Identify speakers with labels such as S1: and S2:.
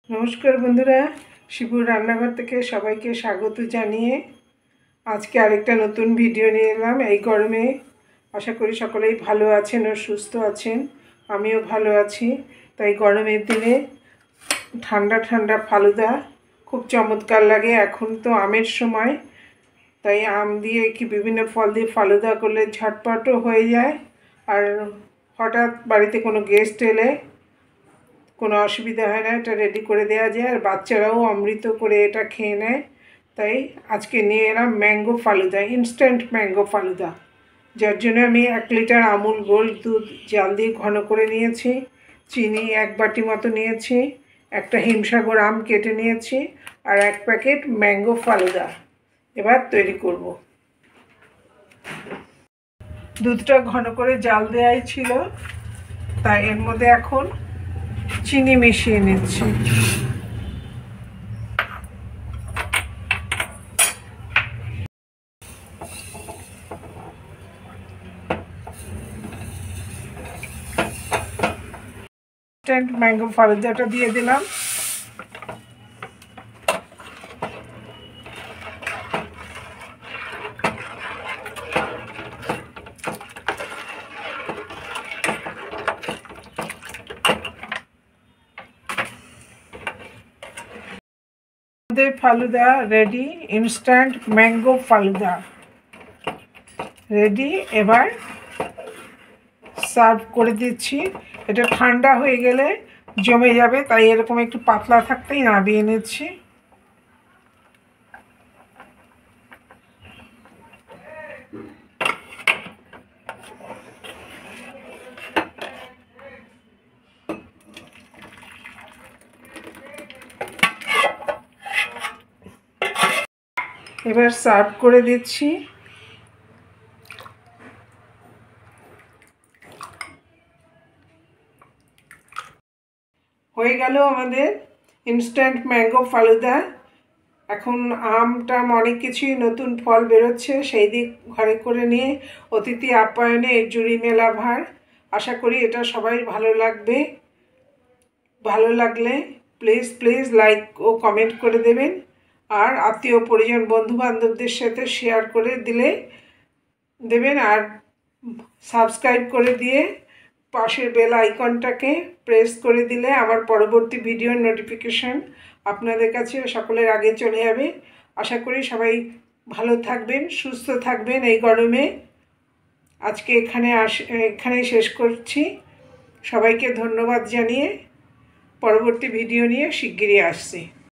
S1: নমস্কার বন্ধুরা, শিবুর রান্নাঘর থেকে সবাইকে স্বাগত জানিয়ে আজকে আরেকটা নতুন ভিডিও নিয়ে এলাম। এই গরমে আশা করি সকলেই ভালো আছেন ও সুস্থ আছেন। আমিও ভালো আছি। তাই গরমের দিনে ঠান্ডা ঠান্ডা ফালুদা খুব চমৎকার লাগে। এখন তো আমের সময়, তাই আম দিয়ে কি বিভিন্ন ফল দিয়ে ফালুদা করলে ঝটপটও হয়ে যায়। আর হঠাৎ বাড়িতে কোনো গেস্ট এলে কোনো অসুবিধা হয় না, এটা রেডি করে দেওয়া যায়। আর বাচ্চারাও অমৃত করে এটা খেয়ে নেয়। তাই আজকে নিয়ে এলাম mango falooda, instant mango falooda. যার জন্য আমি 1 লিটার আমুল গোল্ড দুধ জাল দিয়ে ঘন করে নিয়েছি, চিনি 1 বাটি মতো নিয়েছি, একটা হিমসাগর আম কেটে নিয়েছি, আর 1 প্যাকেট ম্যাঙ্গো ফালুদা এবার তৈরি করব। দুধটা ঘন করে জাল দেওয়াই ছিল, তাই এর মধ্যে এখন চিনি মিশিয়ে নিচ্ছি। ইনস্ট্যান্ট ম্যাঙ্গো ফালুদাটা দিয়ে দিলাম। আমাদের falooda ready, instant mango falooda ready. এবার সার্ভ করে দিচ্ছি। এটা ঠান্ডা হয়ে গেলে জমে যাবে, তাই এরকম একটু পাতলা থাকতেই নামিয়ে নিচ্ছি। এবার সার্ভ করে দিচ্ছি। হয়ে গেল আমাদের ইনস্ট্যান্ট ম্যাঙ্গো ফালুদা। এখন আমটা অনেক কিছুই নতুন ফল বেরোচ্ছে, সেই দিক ঘরে করে নিয়ে অতিথি আপ্যায়নে এর জুড়ি মেলা ভার। আশা করি এটা সবাই ভালো লাগবে। ভালো লাগলে প্লিজ লাইক ও কমেন্ট করে দেবেন, আর আত্মীয় পরিজন বন্ধু বান্ধবদের সাথে শেয়ার করে দেবেন, আর সাবস্ক্রাইব করে দিয়ে পাশের বেল আইকনটাকে প্রেস করে দিলে আমার পরবর্তী ভিডিওর নোটিফিকেশান আপনাদের কাছে সকলের আগে চলে যাবে। আশা করি সবাই ভালো থাকবেন, সুস্থ থাকবেন এই গরমে। আজকে এখানেই শেষ করছি। সবাইকে ধন্যবাদ জানিয়ে পরবর্তী ভিডিও নিয়ে শিগগিরই আসছি।